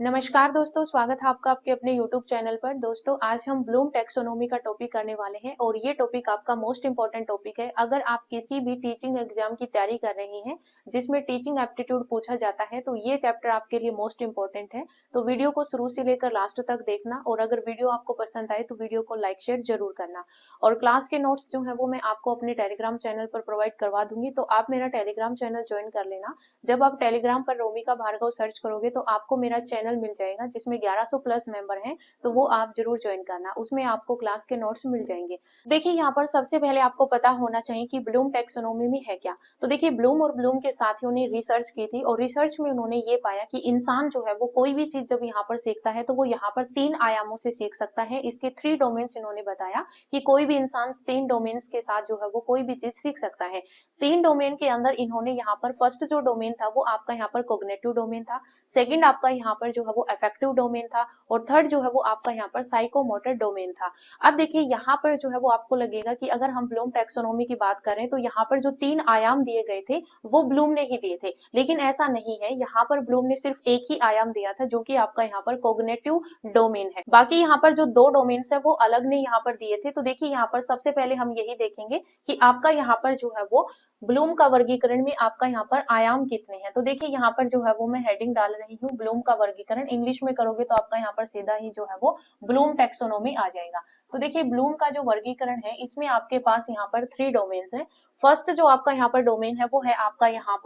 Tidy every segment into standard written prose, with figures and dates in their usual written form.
नमस्कार दोस्तों, स्वागत है आपका आपके अपने YouTube चैनल पर। दोस्तों, आज हम ब्लूम टैक्सोनॉमी का टॉपिक करने वाले हैं और ये टॉपिक आपका मोस्ट इंपॉर्टेंट टॉपिक है। अगर आप किसी भी टीचिंग एग्जाम की तैयारी कर रहे हैं जिसमें टीचिंग एप्टीट्यूड पूछा जाता है तो ये चैप्टर आपके लिए मोस्ट इंपॉर्टेंट है। तो वीडियो को शुरू से लेकर लास्ट तक देखना और अगर वीडियो आपको पसंद आए तो वीडियो को लाइक शेयर जरूर करना। और क्लास के नोट्स जो है वो मैं आपको अपने टेलीग्राम चैनल पर प्रोवाइड करवा दूंगी, तो आप मेरा टेलीग्राम चैनल ज्वाइन कर लेना। जब आप टेलीग्राम पर रोमिका भार्गव सर्च करोगे तो आपको मेरा चैनल मिल जाएगा जिसमें 1100 प्लस मेंबर हैं, तो वो आप जरूर ज्वाइन करना। उसमें आपको क्लास के नोट्स मिल जाएंगे। देखिए, यहाँ पर सबसे पहले आपको पता होना चाहिए कि ब्लूम टैक्सोनॉमी में है क्या। तो देखिए, ब्लूम और ब्लूम के साथियों ने रिसर्च की थी और रिसर्च में उन्होंने ये पाया कि इंसान जो है वो कोई भी चीज जब यहाँ पर सीखता है तो वो यहाँ पर 3 आयामों से सीख सकता है। इसके 3 डोमेन्स इन्होंने बताया कि कोई भी इंसान 3 डोमेन्स के साथ जो है वो कोई भी चीज सीख सकता है। 3 डोमेन के अंदर इन्होंने यहाँ पर फर्स्ट जो डोमेन था वो आपका यहाँ पर कोग्निटिव डोमेन था, सेकंड आपका यहाँ पर जो है वो अफेक्टिव डोमेन था और थर्ड जो है वो आपका यहाँ पर साइकोमोटर डोमेन था। अब देखिए, यहाँ पर जो है वो आपको लगेगा कि अगर हम ब्लूम टैक्सोनॉमी की बात करें तो यहाँ पर जो 3 आयाम दिए गए थे वो ब्लूम ने ही दिए थे, लेकिन ऐसा नहीं है। यहाँ पर ब्लूम ने सिर्फ एक ही आयाम दिया था जो कि आपका यहाँ पर कोग्निटिव डोमेन है। बाकी यहाँ पर जो 2 डोमेन्स है वो अलग ने यहाँ पर दिए थे। तो देखिए, यहाँ पर सबसे पहले हम यही देखेंगे कि आपका यहाँ पर जो है वो ब्लूम का वर्गीकरण में आपका यहाँ पर आयाम कितने हैं। तो देखिए, यहाँ पर जो है वो मैं हेडिंग डाल रही हूँ, ब्लूम का वर्गीकरण। इंग्लिश में करोगे तो आपका यहाँ पर सीधा ही जो है वो ब्लूम टैक्सोनॉमी आ जाएगा। तो देखिए, ब्लूम का जो वर्गीकरण है इसमें आपके पास यहाँ पर 3 डोमेन्स है। फर्स्ट जो आपका यहाँ पर डोमेन है वो है आपका यहाँ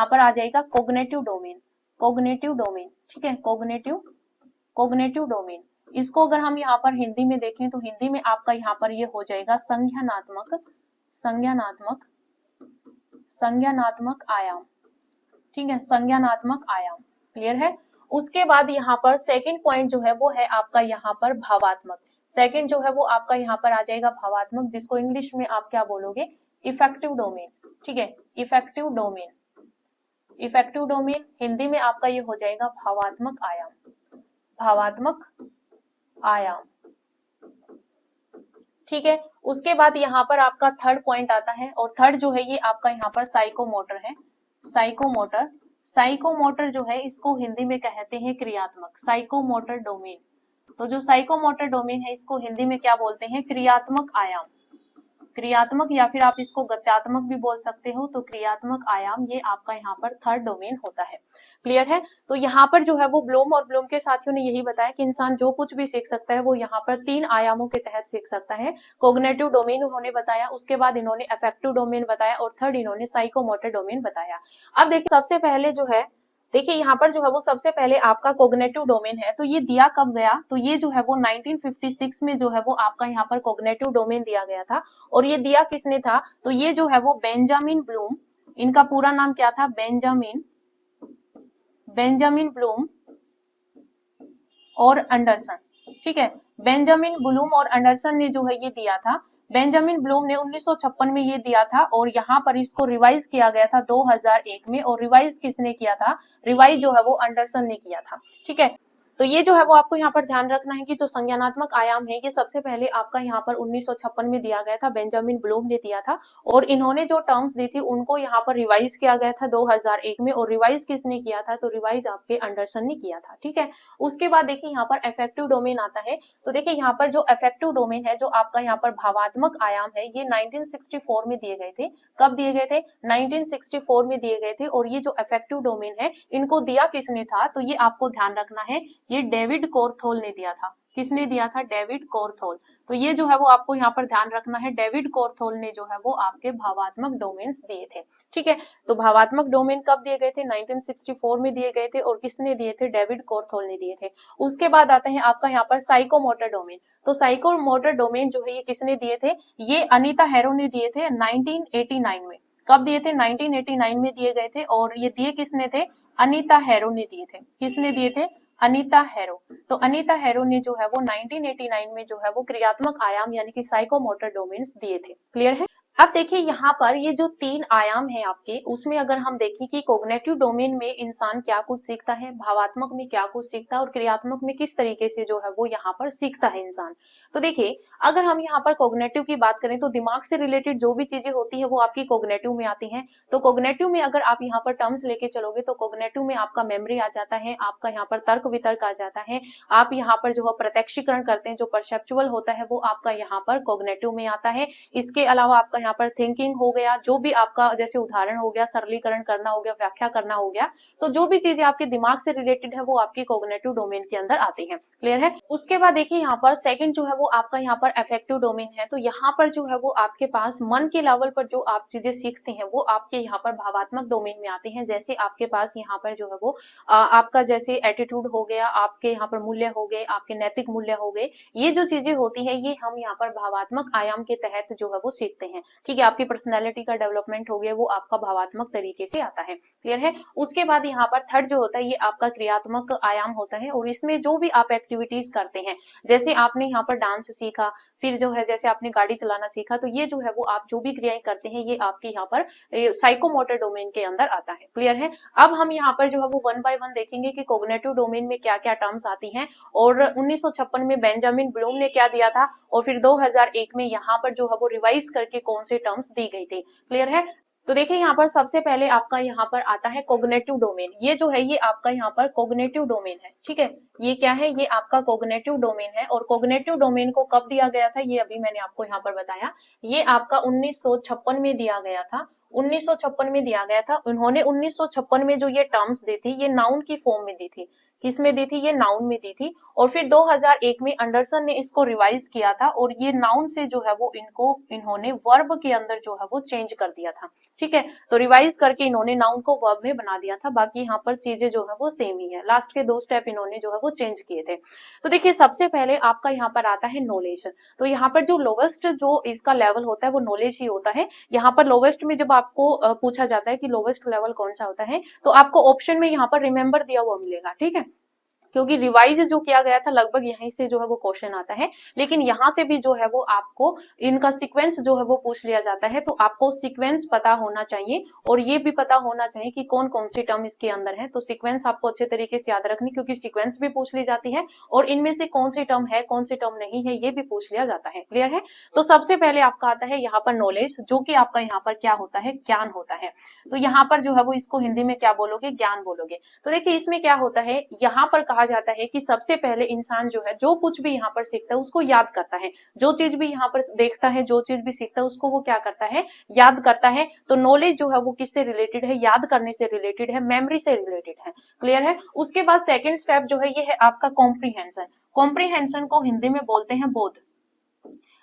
पर आ जाएगा कोग्निटिव डोमेन। कोग्निटिव डोमेन, ठीक है, कोग्निटिव डोमेन। इसको अगर हम यहाँ पर हिंदी में देखें तो हिंदी में आपका यहाँ पर ये हो जाएगा संज्ञानात्मक आयाम। ठीक है, संज्ञानात्मक आयाम। क्लियर है। उसके बाद यहाँ पर सेकंड पॉइंट जो है वो है आपका यहाँ पर भावात्मक। सेकंड जो है वो आपका यहाँ पर आ जाएगा भावात्मक, जिसको इंग्लिश में आप क्या बोलोगे, इफेक्टिव डोमेन। ठीक है, इफेक्टिव डोमेन हिंदी में आपका ये हो जाएगा भावात्मक आयाम। ठीक है। उसके बाद यहाँ पर आपका थर्ड पॉइंट आता है और थर्ड जो है ये आपका यहाँ पर साइकोमोटर है। साइकोमोटर जो है इसको हिंदी में कहते हैं क्रियात्मक, साइकोमोटर डोमेन। तो जो साइकोमोटर डोमेन है इसको हिंदी में क्या बोलते हैं, क्रियात्मक आयाम। क्रियात्मक या फिर आप इसको गत्यात्मक भी बोल सकते हो। तो क्रियात्मक आयाम ये आपका यहाँ पर थर्ड डोमेन होता है। क्लियर है। तो यहाँ पर जो है वो ब्लूम और ब्लूम के साथियों ने यही बताया कि इंसान जो कुछ भी सीख सकता है वो यहाँ पर 3 आयामों के तहत सीख सकता है। कोग्निटिव डोमेन उन्होंने बताया, उसके बाद इन्होंने अफेक्टिव डोमेन बताया और थर्ड इन्होंने साइकोमोटर डोमेन बताया। अब देखिए, सबसे पहले जो है, देखिए यहाँ पर जो है वो सबसे पहले आपका कोग्निटिव डोमेन है। तो ये दिया कब गया, तो ये जो है वो 1956 में जो है वो आपका यहाँ पर कोग्निटिव डोमेन दिया गया था। और ये दिया किसने था, तो ये जो है वो बेंजामिन ब्लूम, इनका पूरा नाम क्या था, बेंजामिन ब्लूम और एंडरसन। ठीक है, बेंजामिन ब्लूम और एंडरसन ने जो है ये दिया था। बेंजामिन ब्लूम ने 1956 में ये दिया था और यहाँ पर इसको रिवाइज किया गया था 2001 में। और रिवाइज किसने किया था, रिवाइज जो है वो एंडरसन ने किया था। ठीक है। तो ये जो है वो आपको यहाँ पर ध्यान रखना है कि जो संज्ञानात्मक आयाम है ये सबसे पहले आपका यहाँ पर 1956 में दिया गया था, बेंजामिन ब्लूम ने दिया था। और इन्होंने जो टर्म्स दी थी उनको यहाँ पर रिवाइज किया गया था 2001 में। और रिवाइज किसने किया था, तो रिवाइज आपके एंडरसन ने किया था। ठीक है। उसके बाद देखिए यहाँ पर अफेक्टिव डोमेन आता है। तो देखिए यहाँ पर जो अफेक्टिव डोमेन है, जो आपका यहाँ पर भावात्मक आयाम है, ये 1964 में दिए गए थे। कब दिए गए थे, 1964 में दिए गए थे। और ये जो अफेक्टिव डोमेन है इनको दिया किसने था, तो ये आपको ध्यान रखना है, ये डेविड कोर्थोल ने दिया था। किसने दिया था, डेविड कोर्थोल। तो ये जो है वो आपको यहाँ पर ध्यान रखना है, डेविड कोर्थोल ने जो है वो आपके भावात्मक डोमेन्स दिए थे। ठीक है। तो भावात्मक डोमेन कब दिए गए थे, 1964 में दिए गए थे। और किसने दिए थे, डेविड कोर्थोल ने दिए थे। उसके बाद आते हैं आपका यहाँ पर साइकोमोटर डोमेन। तो साइकोमोटर डोमेन जो है ये किसने दिए थे, ये अनीता हैरो ने दिए थे 1989 में। कब दिए थे, 1989 में दिए गए थे। और ये दिए किसने थे, अनीता हैरो ने दिए थे। किसने दिए थे, अनीता हैरो। तो अनीता हैरो ने जो है वो 1989 में जो है वो क्रियात्मक आयाम यानी कि साइकोमोटर डोमेन्स दिए थे। क्लियर है। अब देखिए यहाँ पर ये जो 3 आयाम है आपके, उसमें अगर हम देखें कि कॉग्निटिव डोमेन में इंसान क्या कुछ सीखता है, भावात्मक में क्या कुछ सीखता है और क्रियात्मक में किस तरीके से जो है वो यहाँ पर सीखता है इंसान। तो देखिए अगर हम यहाँ पर कॉग्निटिव की बात करें तो दिमाग से रिलेटेड जो भी चीजें होती है वो आपकी कॉग्निटिव में आती हैं। तो कॉग्निटिव में अगर आप यहाँ पर टर्म्स लेके चलोगे तो कॉग्निटिव में आपका मेमोरी आ जाता है, आपका यहाँ पर तर्क वितर्क आ जाता है, आप यहाँ पर जो है प्रत्यक्षीकरण करते हैं, जो परसेप्चुअल होता है वो आपका यहाँ पर कॉग्निटिव में आता है। इसके अलावा आपका यहाँ पर थिंकिंग हो गया, जो भी आपका जैसे उदाहरण हो गया, सरलीकरण करना हो गया, व्याख्या करना हो गया, तो जो भी चीजें आपके दिमाग से रिलेटेड है वो आपकी कॉग्निटिव डोमेन के अंदर आती है। क्लियर है। उसके बाद देखिए यहाँ पर सेकंड जो है वो आपका यहाँ पर अफेक्टिव डोमेन है। तो यहाँ पर जो है वो आपके पास मन के लेवल पर जो आप चीजें सीखते हैं वो आपके यहाँ पर भावात्मक डोमेन में आते हैं। जैसे आपके पास यहाँ पर जो है वो आपका जैसे एटीट्यूड हो गया, आपके यहाँ पर मूल्य हो गए, आपके नैतिक मूल्य हो गए, ये जो चीजें होती है ये हम यहाँ पर भावात्मक आयाम के तहत जो है वो सीखते हैं। ठीक है, आपकी पर्सनैलिटी का डेवलपमेंट हो गया वो आपका भावात्मक तरीके से आता है। क्लियर है। उसके बाद यहाँ पर थर्ड जो होता है ये आपका क्रियात्मक आयाम होता है और इसमें जो भी आप एक्टिविटीज करते हैं, जैसे आपने यहाँ पर डांस सीखा, फिर जो है जैसे आपने गाड़ी चलाना सीखा, तो ये जो है वो आप जो भी क्रियाएं करते हैं ये आपके यहाँ पर साइकोमोटर डोमेन के अंदर आता है। क्लियर है। अब हम यहाँ पर जो है वो वन बाय वन देखेंगे कि कॉग्निटिव डोमेन में क्या क्या टर्म्स आती हैं और 1956 में बेंजामिन ब्लूम ने क्या दिया था और फिर 2001 में यहाँ पर जो है वो रिवाइज करके कौन से टर्म्स दी गई थी। क्लियर है। तो देखिए यहाँ पर सबसे पहले आपका यहाँ पर आता है कॉग्निटिव डोमेन। ये जो है ये आपका यहाँ पर कॉग्निटिव डोमेन है। ठीक है, ये क्या है, ये आपका कॉग्निटिव डोमेन है। और कॉग्निटिव डोमेन को कब दिया गया था ये अभी मैंने आपको यहाँ पर बताया, ये आपका 1956 में दिया गया था। 1956 में दिया गया था। उन्होंने 1956 में जो ये टर्म्स दी थी ये नाउन की फॉर्म में दी थी। किस में दी थी, ये नाउन में दी थी। और फिर 2001 में अंडरसन ने इसको रिवाइज किया था और ये नाउन से जो है वो इन्होंने वर्ब के अंदर जो है वो चेंज कर दिया था। ठीक है, तो रिवाइज करके इन्होंने नाउन को वर्ब में बना दिया था। बाकी यहाँ पर चीजें जो है वो सेम ही है, लास्ट के 2 स्टेप इन्होंने जो है वो चेंज किए थे। तो देखिए सबसे पहले आपका यहाँ पर आता है नॉलेज। तो यहाँ पर जो लोवेस्ट जो इसका लेवल होता है वो नॉलेज ही होता है। यहाँ पर लोवेस्ट में जब आपको पूछा जाता है कि लोवेस्ट लेवल कौन सा होता है तो आपको ऑप्शन में यहाँ पर रिमेंबर दिया हुआ मिलेगा। ठीक है, क्योंकि रिवाइज जो किया गया था लगभग यहीं से जो है वो क्वेश्चन आता है, लेकिन यहाँ से भी जो है वो आपको इनका सीक्वेंस जो है वो पूछ लिया जाता है। तो आपको सीक्वेंस पता होना चाहिए और ये भी पता होना चाहिए कि कौन कौन सी टर्म इसके अंदर है। तो सीक्वेंस आपको अच्छे तरीके से याद रखनी, क्योंकि सीक्वेंस भी पूछ ली जाती है और इनमें से कौन सी टर्म है कौन सी टर्म नहीं है ये भी पूछ लिया जाता है। क्लियर है। तो सबसे पहले आपका आता है यहाँ पर नॉलेज, जो कि आपका यहाँ पर क्या होता है, ज्ञान होता है। तो यहाँ पर जो है वो इसको हिंदी में क्या बोलोगे, ज्ञान बोलोगे। तो देखिए इसमें क्या होता है, यहाँ पर कहा जाता है कि सबसे पहले इंसान जो है जो कुछ भी यहाँ पर सीखता है उसको याद करता है। जो चीज भी यहाँ पर देखता है, जो चीज भी सीखता है उसको वो क्या करता है, याद करता है। तो नॉलेज जो है वो किससे रिलेटेड है, याद करने से रिलेटेड है, मेमोरी से रिलेटेड है। क्लियर है। उसके बाद सेकेंड स्टेप जो है ये है आपका कॉम्प्रीहेंशन। कॉम्प्रीहेंशन को हिंदी में बोलते हैं बोध।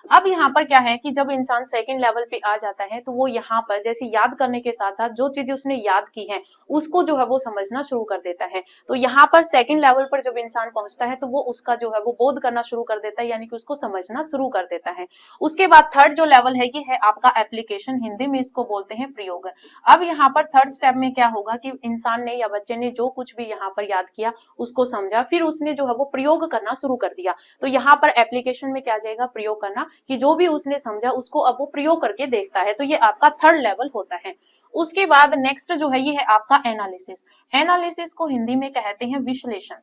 अब यहाँ पर क्या है कि जब इंसान सेकंड लेवल पे आ जाता है तो वो यहाँ पर जैसे याद करने के साथ साथ जो चीजें उसने याद की है उसको जो है वो समझना शुरू कर देता है। तो यहाँ पर सेकंड लेवल पर जब इंसान पहुंचता है तो वो उसका जो है वो बोध करना शुरू कर देता है, यानी कि उसको समझना शुरू कर देता है। उसके बाद थर्ड जो लेवल है ये है आपका एप्लीकेशन, हिंदी में इसको बोलते हैं प्रयोग। अब यहाँ पर थर्ड स्टेप में क्या होगा कि इंसान ने या बच्चे ने जो कुछ भी यहाँ पर याद किया उसको समझा, फिर उसने जो है वो प्रयोग करना शुरू कर दिया। तो यहाँ पर एप्लीकेशन में क्या जाएगा, प्रयोग करना, कि जो भी उसने समझा उसको अब वो प्रयोग करके देखता है। तो ये आपका थर्ड लेवल होता है। उसके बाद नेक्स्ट जो है ये है आपका एनालिसिस। एनालिसिस को हिंदी में कहते हैं विश्लेषण।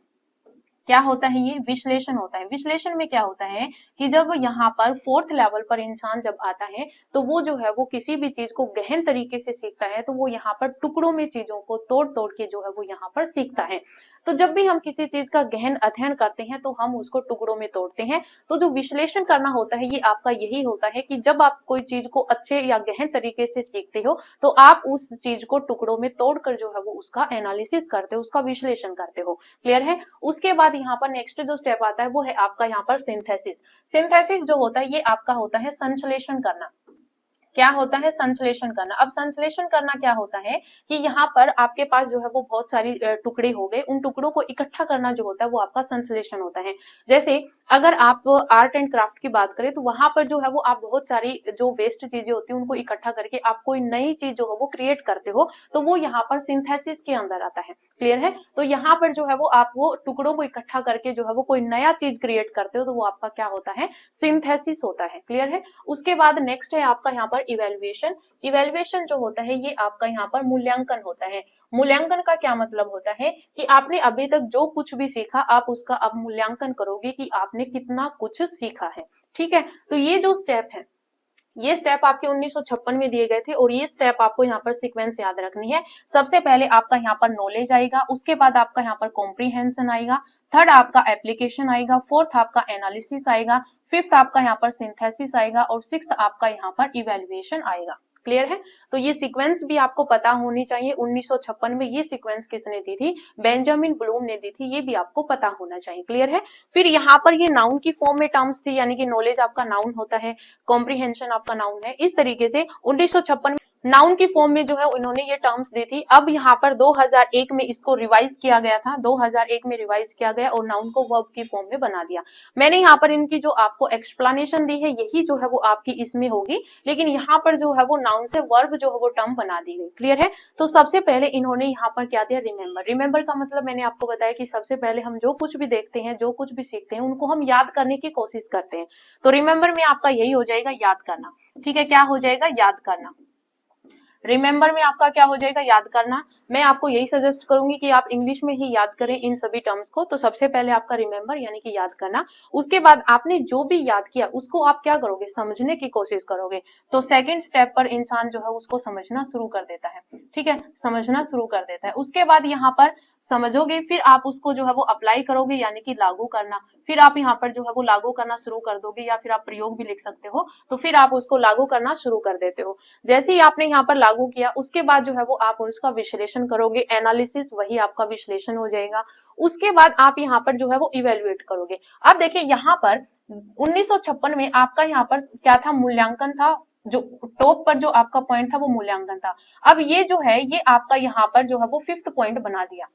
क्या होता है, ये विश्लेषण होता है। विश्लेषण में क्या होता है कि जब यहाँ पर फोर्थ लेवल पर इंसान जब आता है तो वो जो है वो किसी भी चीज को गहन तरीके से सीखता है। तो वो यहाँ पर टुकड़ों में चीजों को तोड़ तोड़ के जो है वो यहाँ पर सीखता है। तो जब भी हम किसी चीज का गहन अध्ययन करते हैं तो हम उसको टुकड़ों में तोड़ते हैं। तो जो विश्लेषण करना होता है ये आपका यही होता है कि जब आप कोई चीज को अच्छे या गहन तरीके से सीखते हो तो आप उस चीज को टुकड़ों में तोड़कर जो है वो उसका एनालिसिस करते हो, उसका विश्लेषण करते हो। क्लियर है। उसके बाद यहाँ पर नेक्स्ट जो स्टेप आता है वो है आपका यहाँ पर सिंथेसिस। सिंथेसिस जो होता है ये आपका होता है संश्लेषण करना। क्या होता है, संश्लेषण करना। अब संश्लेषण करना क्या होता है कि यहाँ पर आपके पास जो है वो बहुत सारी टुकड़े हो गए, उन टुकड़ों को इकट्ठा करना जो होता है वो आपका संश्लेषण होता है। जैसे अगर आप आर्ट एंड क्राफ्ट की बात करें तो वहां पर जो है वो आप बहुत सारी जो वेस्ट चीजें होती है उनको इकट्ठा करके आप कोई नई चीज जो है वो क्रिएट करते हो, तो वो यहाँ पर सिंथेसिस के अंदर आता है। क्लियर है? तो यहाँ पर जो है वो आप वो टुकड़ों को इकट्ठा करके जो है वो कोई नया चीज क्रिएट करते हो, तो वो आपका क्या होता है, सिंथेसिस होता है। क्लियर है? उसके बाद नेक्स्ट है आपका यहाँ पर इवेल्युएशन। इवेल्युएशन जो होता है ये आपका यहाँ पर मूल्यांकन होता है। मूल्यांकन का क्या मतलब होता है कि आपने अभी तक जो कुछ भी सीखा आप उसका अब मूल्यांकन करोगे कि आपने कितना कुछ सीखा है। ठीक है? तो ये जो स्टेप है, ये स्टेप आपके 1956 में दिए गए थे और ये स्टेप आपको यहाँ पर सीक्वेंस याद रखनी है। सबसे पहले आपका यहाँ पर नॉलेज आएगा, उसके बाद आपका यहाँ पर कॉम्प्रीहेंशन आएगा, थर्ड आपका एप्लीकेशन आएगा, फोर्थ आपका एनालिसिस आएगा, फिफ्थ आपका यहाँ पर सिंथेसिस आएगा और सिक्स्थ आपका यहाँ पर इवेल्युएशन आएगा। क्लियर है? तो ये सीक्वेंस भी आपको पता होनी चाहिए। 1956 में ये सीक्वेंस किसने दी थी? बेंजामिन ब्लूम ने दी थी, ये भी आपको पता होना चाहिए। क्लियर है? फिर यहाँ पर ये नाउन की फॉर्म में टर्म्स थी, यानी कि नॉलेज आपका नाउन होता है, कॉम्प्रीहेंशन आपका नाउन है। इस तरीके से 1956 नाउन की फॉर्म में जो है उन्होंने ये टर्म्स दी थी। अब यहाँ पर 2001 में इसको रिवाइज किया गया था, 2001 में रिवाइज किया गया और नाउन को वर्ब की फॉर्म में बना दिया। मैंने यहाँ पर इनकी जो आपको एक्सप्लेनेशन दी है यही जो है वो आपकी इसमें होगी, लेकिन यहाँ पर जो है वो नाउन से वर्ब जो है वो टर्म बना दी गई। क्लियर है? तो सबसे पहले इन्होंने यहाँ पर क्या दिया? रिमेंबर। रिमेंबर का मतलब मैंने आपको बताया कि सबसे पहले हम जो कुछ भी देखते हैं, जो कुछ भी सीखते हैं, उनको हम याद करने की कोशिश करते हैं। तो रिमेंबर में आपका यही हो जाएगा, याद करना। ठीक है? क्या हो जाएगा? याद करना। रिमेंबर में आपका क्या हो जाएगा? याद करना। मैं आपको यही सजेस्ट करूंगी कि आप इंग्लिश में ही याद करें इन सभी टर्म्स को। तो सबसे पहले आपका रिमेंबर यानी कि याद करना, उसके बाद आपने जो भी याद किया उसको आप क्या करोगे? समझने की कोशिश करोगे। तो सेकंड स्टेप पर इंसान जो है उसको समझना शुरू कर देता है। ठीक है? समझना शुरू कर देता है। उसके बाद यहाँ पर समझोगे, फिर आप उसको जो है वो अप्लाई करोगे यानी कि लागू करना। फिर आप यहाँ पर जो है वो लागू करना शुरू कर दोगे, या फिर आप प्रयोग भी लिख सकते हो। तो फिर आप उसको लागू करना शुरू कर देते हो। जैसे ही आपने यहाँ पर लागू किया उसके बाद जो है वो आप उसका विश्लेषण करोगे, एनालिसिस वही आपका विश्लेषण हो जाएगा। उसके बाद आप यहाँ पर जो है वो इवेल्युएट करोगे। अब देखिए यहाँ पर 1956 में आपका यहाँ पर क्या था? मूल्यांकन था। जो टॉप पर जो आपका पॉइंट था वो मूल्यांकन था। अब ये जो है ये आपका यहाँ पर जो है वो फिफ्थ पॉइंट बना दिया।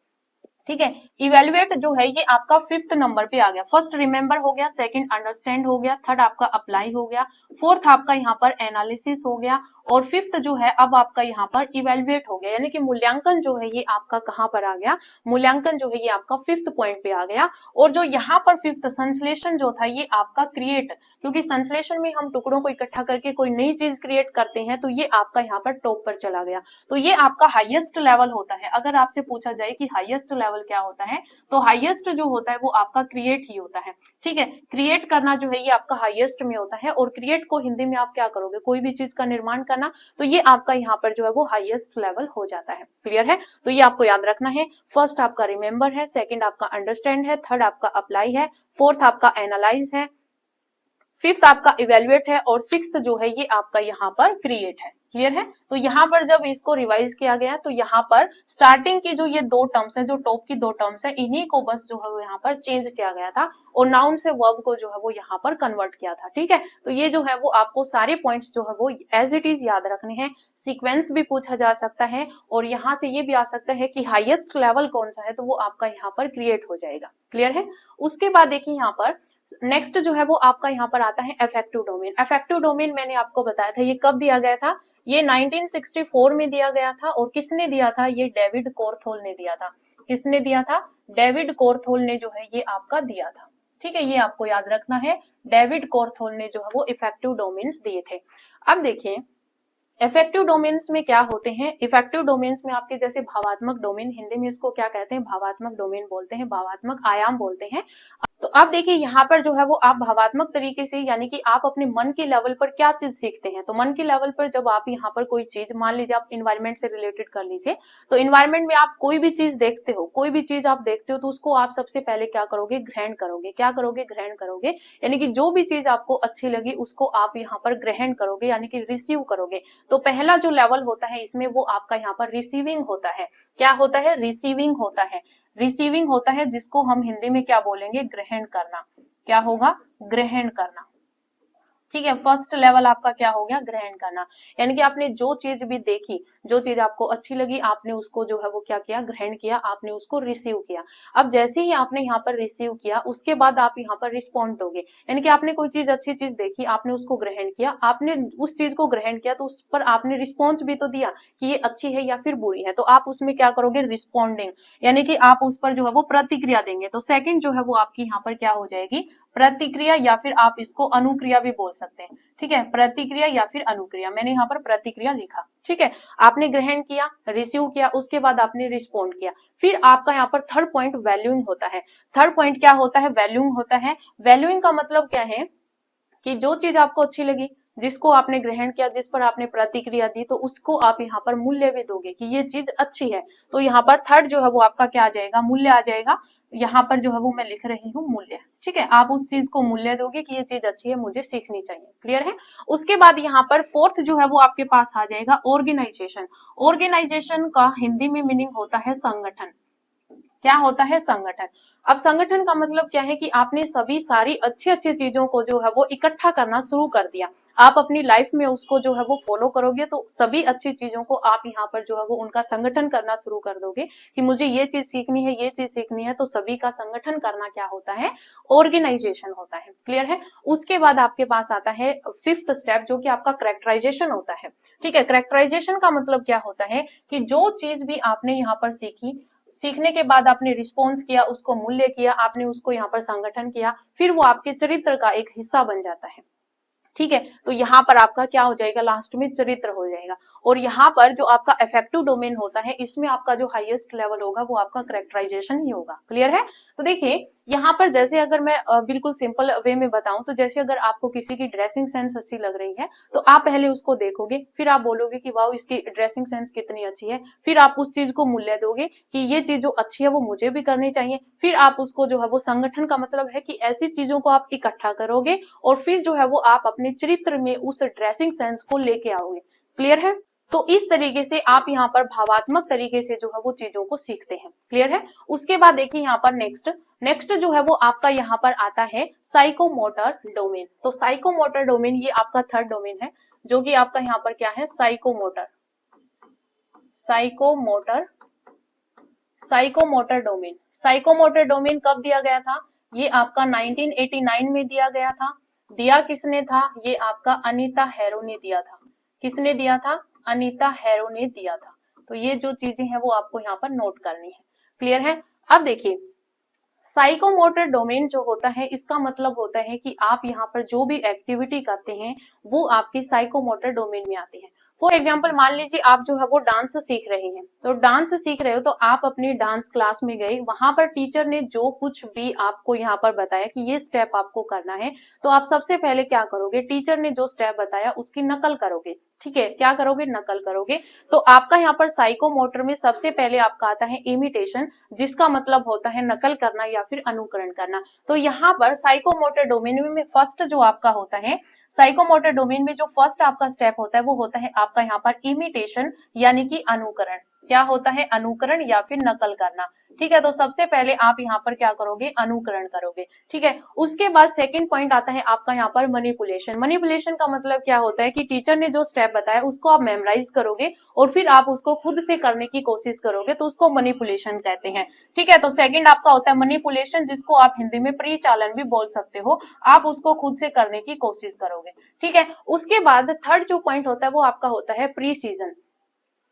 ठीक है? इवेल्युएट जो है ये आपका फिफ्थ नंबर पे आ गया। फर्स्ट रिमेंबर हो गया, सेकंड अंडरस्टैंड हो गया, थर्ड आपका अप्लाई हो गया, फोर्थ आपका यहाँ पर एनालिसिस हो गया और फिफ्थ जो है अब आपका यहाँ पर इवेल्युएट हो गया। यानी कि मूल्यांकन जो है ये आपका कहाँ पर आ गया? मूल्यांकन जो है ये आपका फिफ्थ पॉइंट पे आ गया। और जो यहाँ पर फिफ्थ संश्लेषण जो था ये आपका क्रिएट, क्योंकि संश्लेषण में हम टुकड़ों को इकट्ठा करके कोई नई चीज क्रिएट करते हैं, तो ये आपका यहाँ पर टॉप पर चला गया। तो ये आपका हाईएस्ट लेवल होता है। अगर आपसे पूछा जाए कि हाईएस्ट लेवल क्या होता है, तो हाईएस्ट जो होता है वो आपका क्रिएट ही होता है। ठीक है? क्रिएट करना जो है ये आपका हाईएस्ट में होता है। और क्रिएट को हिंदी में आप क्या करोगे? कोई भी चीज का निर्माण करना। तो ये आपका यहाँ पर जो है वो हाईएस्ट लेवल हो जाता है। क्लियर है? तो ये आपको याद रखना है। फर्स्ट आपका रिमेंबर है, सेकंड आपका अंडरस्टैंड है, थर्ड आपका अप्लाई है, फोर्थ आपका एनालाइज है, फिफ्थ आपका इवेल्युएट है और सिक्स्थ जो है ये आपका यहाँ पर क्रिएट है। क्लियर है? तो यहाँ पर जब इसको रिवाइज किया गया तो यहाँ पर स्टार्टिंग की जो ये दो टर्म्स है, जो टॉप की दो टर्म्स है, इन्हीं को बस जो है वो यहाँ पर चेंज किया गया था और नाउन से वर्ब को जो है वो यहाँ पर कन्वर्ट किया था। ठीक है? तो ये जो है वो आपको सारे पॉइंट्स जो है वो एज इट इज याद रखने हैं। सीक्वेंस भी पूछा जा सकता है और यहाँ से ये भी आ सकता है कि हाईएस्ट लेवल कौन सा है, तो वो आपका यहाँ पर क्रिएट हो जाएगा। क्लियर है? उसके बाद देखिए यहाँ पर नेक्स्ट जो है वो आपका यहाँ पर आता है अफेक्टिव डोमेन। अफेक्टिव डोमेन मैंने आपको बताया था ये कब दिया गया था? ये 1964 में दिया गया था। और किसने दिया था? ये डेविड कोर्थोल ने दिया था। किसने दिया था? डेविड कोर्थोल ने जो है ये आपका दिया था। ठीक है? ये आपको याद रखना है। डेविड कोर्थोल ने जो है वो इफेक्टिव डोमेन्स दिए थे। अब देखिए इफेक्टिव डोमेन्स में क्या होते हैं? इफेक्टिव डोमेन्स में आपके जैसे भावात्मक डोमेन, हिंदी में इसको क्या कहते हैं? भावात्मक डोमेन बोलते हैं, भावात्मक आयाम बोलते हैं। तो अब देखिए यहाँ पर जो है वो आप भावात्मक तरीके से, यानी कि आप अपने मन के लेवल पर क्या चीज सीखते हैं। तो मन के लेवल पर जब आप यहाँ पर कोई चीज, मान लीजिए आप इन्वायरमेंट से रिलेटेड कर लीजिए, तो इन्वायरमेंट में आप कोई भी चीज देखते हो, कोई भी चीज आप देखते हो तो उसको आप सबसे पहले क्या करोगे? ग्रहण करोगे। क्या करोगे? ग्रहण करोगे। यानी कि जो भी चीज आपको अच्छी लगी उसको आप यहाँ पर ग्रहण करोगे, यानी कि रिसीव करोगे। तो पहला जो लेवल होता है इसमें वो आपका यहाँ पर रिसीविंग होता है। क्या होता है? रिसीविंग होता है। रिसीविंग होता है जिसको हम हिंदी में क्या बोलेंगे? ग्रहण करना। क्या होगा? ग्रहण करना। ठीक है, फर्स्ट लेवल आपका क्या हो गया, ग्रहण करना। यानी कि आपने जो चीज भी देखी, जो चीज आपको अच्छी लगी, आपने उसको जो है वो क्या किया, ग्रहण किया, आपने उसको रिसीव किया। अब जैसे ही आपने यहाँ पर रिसीव किया, उसके बाद आप यहाँ पर रिस्पॉन्ड दोगे। यानी कि आपने कोई चीज, अच्छी चीज देखी, आपने उसको ग्रहण किया, आपने उस चीज को ग्रहण किया तो उस पर आपने रिस्पॉन्स भी तो दिया कि ये अच्छी है या फिर बुरी है, तो आप उसमें क्या करोगे, रिस्पॉन्डिंग, यानी कि आप उस पर जो है वो प्रतिक्रिया देंगे। तो सेकंड जो है वो आपकी यहाँ पर क्या हो जाएगी, प्रतिक्रिया, या फिर आप इसको अनुक्रिया भी बोल सकते हैं। ठीक है, प्रतिक्रिया या फिर अनुक्रिया, मैंने यहाँ पर प्रतिक्रिया लिखा। ठीक है, आपने ग्रहण किया, रिसीव किया, उसके बाद आपने रिस्पॉन्ड किया। फिर आपका यहाँ पर थर्ड पॉइंट वैल्यूइंग होता है। थर्ड पॉइंट क्या होता है, वैल्यूइंग होता है। वैल्यूइंग का मतलब क्या है कि जो चीज आपको अच्छी लगी, जिसको आपने ग्रहण किया, जिस पर आपने प्रतिक्रिया दी, तो उसको आप यहाँ पर मूल्य भी दोगे कि ये चीज अच्छी है। तो यहाँ पर थर्ड जो है वो आपका क्या आ जाएगा, मूल्य आ जाएगा। यहाँ पर जो है वो मैं लिख रही हूँ मूल्य। ठीक है, आप उस चीज को मूल्य दोगे कि ये चीज अच्छी है, मुझे सीखनी चाहिए। क्लियर है। उसके बाद यहाँ पर फोर्थ जो है वो आपके पास आ जाएगा ऑर्गेनाइजेशन। ऑर्गेनाइजेशन का हिंदी में मीनिंग होता है संगठन। क्या होता है, संगठन। अब संगठन का मतलब क्या है कि आपने सभी सारी अच्छी अच्छी चीजों को जो है वो इकट्ठा करना शुरू कर दिया। आप अपनी लाइफ में उसको जो है वो फॉलो करोगे, तो सभी अच्छी चीजों को आप यहाँ पर जो है वो उनका संगठन करना शुरू कर दोगे कि मुझे ये चीज सीखनी है, ये चीज सीखनी है, तो सभी का संगठन करना क्या होता है, ऑर्गेनाइजेशन होता है। क्लियर है। उसके बाद आपके पास आता है फिफ्थ स्टेप, जो कि आपका करेक्टराइजेशन होता है। ठीक है, करेक्टराइजेशन का मतलब क्या होता है कि जो चीज भी आपने यहाँ पर सीखी, सीखने के बाद आपने रिस्पॉन्स किया, उसको मूल्य किया, आपने उसको यहाँ पर संगठन किया, फिर वो आपके चरित्र का एक हिस्सा बन जाता है। ठीक है, तो यहाँ पर आपका क्या हो जाएगा, लास्ट में चरित्र हो जाएगा। और यहाँ पर जो आपका इफेक्टिव डोमेन होता है, इसमें आपका जो हाईएस्ट लेवल होगा वो आपका करेक्टराइजेशन ही होगा। क्लियर है। तो देखिए यहाँ पर जैसे अगर मैं बिल्कुल सिंपल वे में बताऊं, तो जैसे अगर आपको किसी की ड्रेसिंग सेंस अच्छी लग रही है, तो आप पहले उसको देखोगे, फिर आप बोलोगे कि वाह इसकी ड्रेसिंग सेंस कितनी अच्छी है, फिर आप उस चीज को मूल्य दोगे कि ये चीज जो अच्छी है वो मुझे भी करनी चाहिए, फिर आप उसको जो है वो संगठन का मतलब है कि ऐसी चीजों को आप इकट्ठा करोगे, और फिर जो है वो आप अपने चरित्र में उस ड्रेसिंग सेंस को लेके आओगे। क्लियर है। तो इस तरीके से आप यहाँ पर भावात्मक तरीके से जो है वो चीजों को सीखते हैं। क्लियर है। उसके बाद देखिए यहाँ पर नेक्स्ट जो है वो आपका यहाँ पर आता है साइकोमोटर डोमेन। तो साइकोमोटर डोमेन ये आपका थर्ड डोमेन है, जो कि आपका यहाँ पर क्या है, psychomotor. Psychomotor psychomotor domain. Psychomotor domain कब दिया गया था, ये आपका 1989 में दिया गया था। दिया किसने था, ये आपका अनीता हैरो ने दिया था। किसने दिया था, अनीता हैरो ने दिया था। तो ये जो चीजें हैं वो आपको यहाँ पर नोट करनी है। क्लियर है। अब देखिए साइकोमोटर डोमेन जो होता है, इसका मतलब होता है कि आप यहाँ पर जो भी एक्टिविटी करते हैं वो आपकी साइकोमोटर डोमेन में आती है। फॉर एग्जाम्पल मान लीजिए आप जो है वो डांस सीख रहे हैं, तो डांस सीख रहे हो तो आप अपनी डांस क्लास में गए, वहां पर टीचर ने जो कुछ भी आपको यहाँ पर बताया कि ये स्टेप आपको करना है, तो आप सबसे पहले क्या करोगे, टीचर ने जो स्टेप बताया उसकी नकल करोगे। ठीक है, क्या करोगे, नकल करोगे। तो आपका यहाँ पर साइकोमोटर में सबसे पहले आपका आता है इमिटेशन, जिसका मतलब होता है नकल करना या फिर अनुकरण करना। तो यहाँ पर साइकोमोटर डोमेन में फर्स्ट जो आपका होता है, साइकोमोटर डोमेन में जो फर्स्ट आपका स्टेप होता है वो होता है आपका यहाँ पर इमिटेशन, यानी कि अनुकरण। क्या होता है, अनुकरण या फिर नकल करना। ठीक है, तो सबसे पहले आप यहाँ पर क्या करोगे, अनुकरण करोगे। ठीक है, उसके बाद सेकंड पॉइंट आता है आपका यहाँ पर मैनिपुलेशन। मैनिपुलेशन का मतलब क्या होता है कि टीचर ने जो स्टेप बताया उसको आप मेमोराइज करोगे और फिर आप उसको खुद से करने की कोशिश करोगे, तो उसको मैनिपुलेशन कहते हैं। ठीक है, तो सेकंड आपका होता है मैनिपुलेशन, जिसको आप हिंदी में परिचालन भी बोल सकते हो। आप उसको खुद से करने की कोशिश करोगे। ठीक है, उसके बाद थर्ड जो पॉइंट होता है वो आपका होता है प्रीसीजन।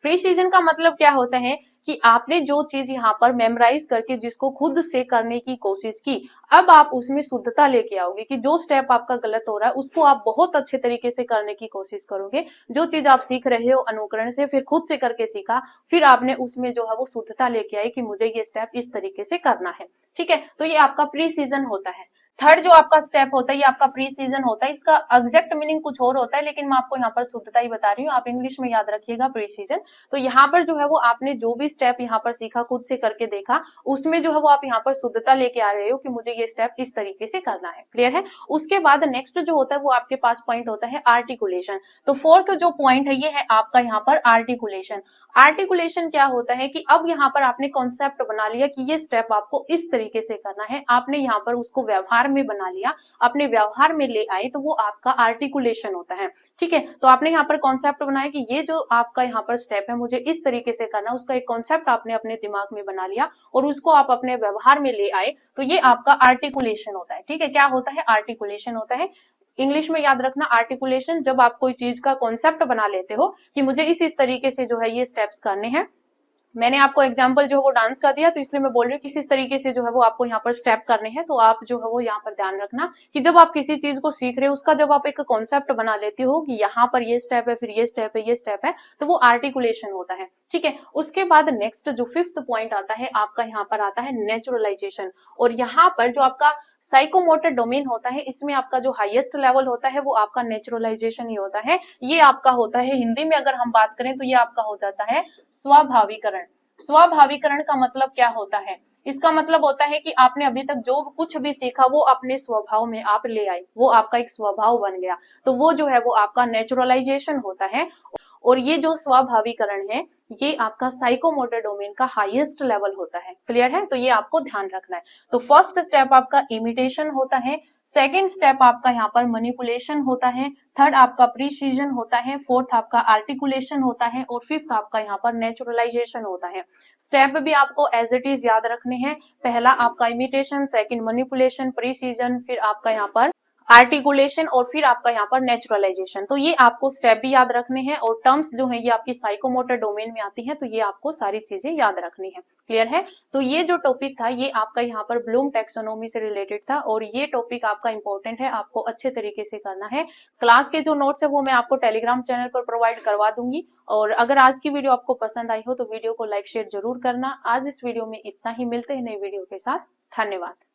प्रीसीजन का मतलब क्या होता है कि आपने जो चीज यहाँ पर मेमोराइज करके जिसको खुद से करने की कोशिश की, अब आप उसमें शुद्धता लेके आओगे कि जो स्टेप आपका गलत हो रहा है उसको आप बहुत अच्छे तरीके से करने की कोशिश करोगे। जो चीज आप सीख रहे हो अनुकरण से, फिर खुद से करके सीखा, फिर आपने उसमें जो है वो शुद्धता लेके आई कि मुझे ये स्टेप इस तरीके से करना है। ठीक है, तो ये आपका प्रीसीजन होता है। थर्ड जो आपका स्टेप होता है ये आपका प्री सीजन होता है। इसका एग्जैक्ट मीनिंग कुछ और होता है, लेकिन मैं आपको यहाँ पर शुद्धता ही बता रही हूँ, आप इंग्लिश में याद रखिएगा प्री सीजन। तो यहाँ पर जो है वो आपने जो भी स्टेप यहाँ पर सीखा, खुद से करके देखा, उसमें जो है वो आप यहाँ पर शुद्धता लेके आ रहे हो कि मुझे ये स्टेप इस तरीके से करना है। क्लियर है। उसके बाद नेक्स्ट जो होता है वो आपके पास पॉइंट होता है आर्टिकुलेशन। तो फोर्थ जो पॉइंट है ये है आपका यहाँ पर आर्टिकुलेशन। आर्टिकुलेशन क्या होता है कि अब यहाँ पर आपने कॉन्सेप्ट बना लिया कि ये स्टेप आपको इस तरीके से करना है, आपने यहाँ पर उसको व्यवहार में बना लिया, अपने व्यवहार में ले आए, तो वो आपका आर्टिकुलेशन होता है। ठीक है, तो आपने यहाँ पर कॉन्सेप्ट बनाया कि ये जो आपका यहाँ पर स्टेप है मुझे इस तरीके से करना, उसका एक कॉन्सेप्ट आपने अपने दिमाग में बना लिया और उसको आप अपने व्यवहार में ले आए, तो ये आपका आर्टिकुलेशन होता है। ठीक है, क्या होता है? आर्टिकुलेशन होता है। इंग्लिश में याद रखना, आर्टिकुलेशन जब आप कोई चीज का कॉन्सेप्ट बना लेते हो कि मुझे इस तरीके से जो है ये स्टेप्स करने हैं। मैंने आपको एग्जाम्पल जो है वो डांस का दिया, तो इसलिए मैं बोल रही हूँ किस तरीके से जो है वो आपको यहाँ पर स्टेप करने हैं। तो आप जो है वो यहाँ पर ध्यान रखना कि जब आप किसी चीज को सीख रहे हो, उसका जब आप एक कॉन्सेप्ट बना लेते हो कि यहाँ पर ये स्टेप है, फिर ये स्टेप है, ये स्टेप है, तो वो आर्टिकुलेशन होता है। ठीक है, उसके बाद नेक्स्ट जो 5th पॉइंट आता है आपका, यहाँ पर आता है नेचुरलाइजेशन। और यहाँ पर जो आपका साइकोमोटर डोमेन होता है, इसमें आपका जो हाईएस्ट लेवल होता है वो आपका नेचुरलाइजेशन ही होता है। ये आपका होता है, हिंदी में अगर हम बात करें तो ये आपका हो जाता है स्वाभाविकरण। स्वाभाविकरण का मतलब क्या होता है? इसका मतलब होता है कि आपने अभी तक जो कुछ भी सीखा वो अपने स्वभाव में आप ले आए, वो आपका एक स्वभाव बन गया, तो वो जो है वो आपका नेचुरलाइजेशन होता है। और ये जो स्वाभाविकरण है ये आपका साइकोमोटर डोमेन का हाईएस्ट लेवल होता है। क्लियर है? तो ये आपको ध्यान रखना है। तो फर्स्ट स्टेप आपका इमिटेशन होता है, सेकेंड स्टेप आपका यहाँ पर मैनिपुलेशन होता है, थर्ड आपका प्रिसीजन होता है, फोर्थ आपका आर्टिकुलेशन होता है और फिफ्थ आपका यहाँ पर नेचुरलाइजेशन होता है। स्टेप भी आपको एज इट इज याद रखने हैं। पहला आपका इमिटेशन, सेकेंड मैनिपुलेशन, प्रिसीजन, फिर आपका यहाँ पर आर्टिकुलेशन और फिर आपका यहाँ पर नेचुरलाइजेशन। तो ये आपको स्टेप भी याद रखने हैं और टर्म्स जो है ये आपकी साइकोमोटर डोमेन में आती है, तो ये आपको सारी चीजें याद रखनी है। क्लियर है? तो ये जो टॉपिक था ये आपका यहाँ पर ब्लूम टैक्सोनॉमी से रिलेटेड था और ये टॉपिक आपका इंपॉर्टेंट है, आपको अच्छे तरीके से करना है। क्लास के जो नोट्स है वो मैं आपको टेलीग्राम चैनल पर प्रोवाइड करवा दूंगी। और अगर आज की वीडियो आपको पसंद आई हो तो वीडियो को लाइक शेयर जरूर करना। आज इस वीडियो में इतना ही, मिलते हैं नई वीडियो के साथ। धन्यवाद।